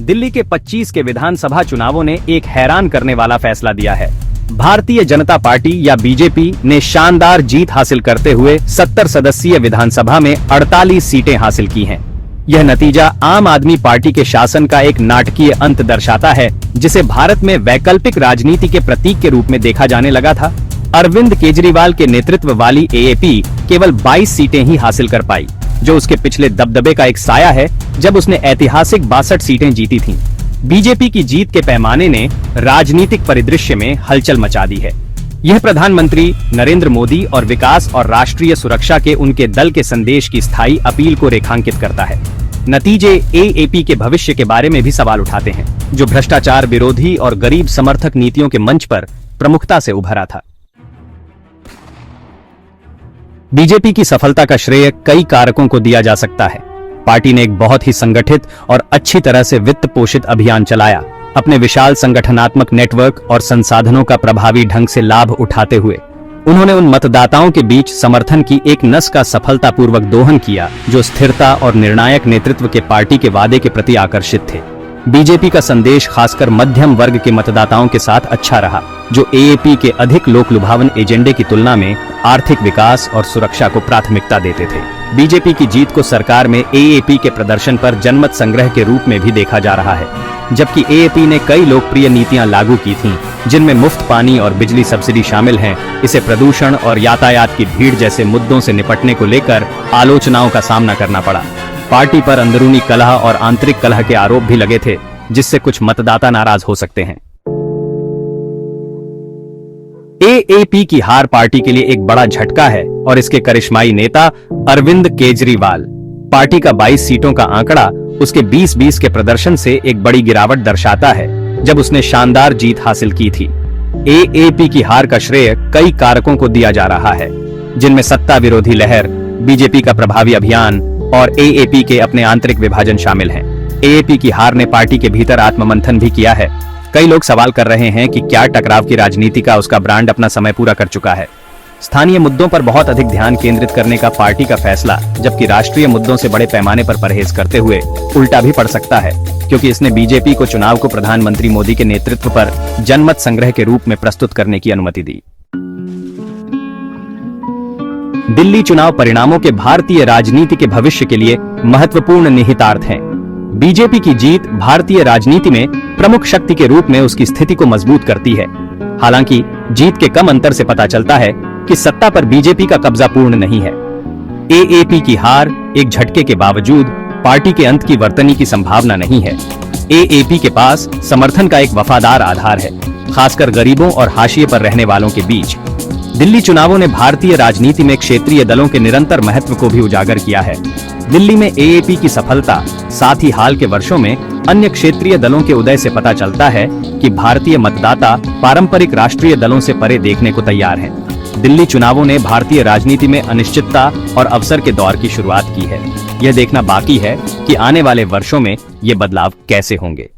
दिल्ली के 25 के विधानसभा चुनावों ने एक हैरान करने वाला फैसला दिया है। भारतीय जनता पार्टी या बीजेपी ने शानदार जीत हासिल करते हुए 70 सदस्यीय विधानसभा में 48 सीटें हासिल की हैं। यह नतीजा आम आदमी पार्टी के शासन का एक नाटकीय अंत दर्शाता है, जिसे भारत में वैकल्पिक राजनीति के प्रतीक के रूप में देखा जाने लगा था। अरविंद केजरीवाल के नेतृत्व वाली एएपी केवल 22 सीटें ही हासिल कर पाई, जो उसके पिछले दबदबे का एक साया है जब उसने ऐतिहासिक 62 सीटें जीती थीं। बीजेपी की जीत के पैमाने ने राजनीतिक परिदृश्य में हलचल मचा दी है। यह प्रधानमंत्री नरेंद्र मोदी और विकास और राष्ट्रीय सुरक्षा के उनके दल के संदेश की स्थायी अपील को रेखांकित करता है। नतीजे एएपी के भविष्य के बारे में भी सवाल उठाते हैं, जो भ्रष्टाचार विरोधी और गरीब समर्थक नीतियों के मंच पर प्रमुखता से उभरा था। बीजेपी की सफलता का श्रेय कई कारकों को दिया जा सकता है। पार्टी ने एक बहुत ही संगठित और अच्छी तरह से वित्त पोषित अभियान चलाया। अपने विशाल संगठनात्मक नेटवर्क और संसाधनों का प्रभावी ढंग से लाभ उठाते हुए उन्होंने उन मतदाताओं के बीच समर्थन की एक नस का सफलतापूर्वक दोहन किया, जो स्थिरता और निर्णायक नेतृत्व के पार्टी के वादे के प्रति आकर्षित थे। बीजेपी का संदेश खासकर मध्यम वर्ग के मतदाताओं के साथ अच्छा रहा, जो एएपी के अधिक लोक लुभावन एजेंडे की तुलना में आर्थिक विकास और सुरक्षा को प्राथमिकता देते थे। बीजेपी की जीत को सरकार में एएपी के प्रदर्शन पर जनमत संग्रह के रूप में भी देखा जा रहा है, जबकि एएपी ने कई लोकप्रिय नीतियां लागू की थीं, जिनमें मुफ्त पानी और बिजली सब्सिडी शामिल हैं। इसे प्रदूषण और यातायात की भीड़ जैसे मुद्दों से निपटने को लेकर आलोचनाओं का सामना करना पड़ा। पार्टी पर अंदरूनी कलह और आंतरिक कलह के आरोप भी लगे थे, जिससे कुछ मतदाता नाराज हो सकते हैं। एएपी की हार पार्टी के लिए एक बड़ा झटका है और इसके करिश्माई नेता अरविंद केजरीवाल पार्टी का 22 सीटों का आंकड़ा उसके 2020 के प्रदर्शन से एक बड़ी गिरावट दर्शाता है, जब उसने शानदार जीत हासिल की थी। एएपी की हार का श्रेय कई कारकों को दिया जा रहा है, जिनमें सत्ता विरोधी लहर, बीजेपी का प्रभावी अभियान और एएपी के अपने आंतरिक विभाजन शामिल हैं। एएपी की हार ने पार्टी के भीतर आत्ममंथन भी किया है। कई लोग सवाल कर रहे हैं कि क्या टकराव की राजनीति का उसका ब्रांड अपना समय पूरा कर चुका है। स्थानीय मुद्दों पर बहुत अधिक ध्यान केंद्रित करने का पार्टी का फैसला, जबकि राष्ट्रीय मुद्दों से बड़े पैमाने पर परहेज करते हुए उल्टा भी पड़ सकता है, क्योंकि इसने बीजेपी को चुनाव को प्रधानमंत्री मोदी के नेतृत्व पर जनमत संग्रह के रूप में प्रस्तुत करने की अनुमति दी। दिल्ली चुनाव परिणामों के भारतीय राजनीति के भविष्य के लिए महत्वपूर्ण निहितार्थ हैं। बीजेपी की जीत भारतीय राजनीति में प्रमुख शक्ति के रूप में उसकी स्थिति को मजबूत करती है। हालांकि जीत के कम अंतर से पता चलता है कि सत्ता पर बीजेपी का कब्जा पूर्ण नहीं है। एएपी की हार एक झटके के बावजूद पार्टी के अंत की वर्तनी की संभावना नहीं है। एएपी के पास समर्थन का एक वफादार आधार है, खासकर गरीबों और हाशिए पर रहने वालों के बीच। दिल्ली चुनावों ने भारतीय राजनीति में क्षेत्रीय दलों के निरंतर महत्व को भी उजागर किया है। दिल्ली में एएपी की सफलता, साथ ही हाल के वर्षों में अन्य क्षेत्रीय दलों के उदय से पता चलता है कि भारतीय मतदाता पारंपरिक राष्ट्रीय दलों से परे देखने को तैयार हैं। दिल्ली चुनावों ने भारतीय राजनीति में अनिश्चितता और अवसर के दौर की शुरुआत की है। यह देखना बाकी है कि आने वाले वर्षों में ये बदलाव कैसे होंगे।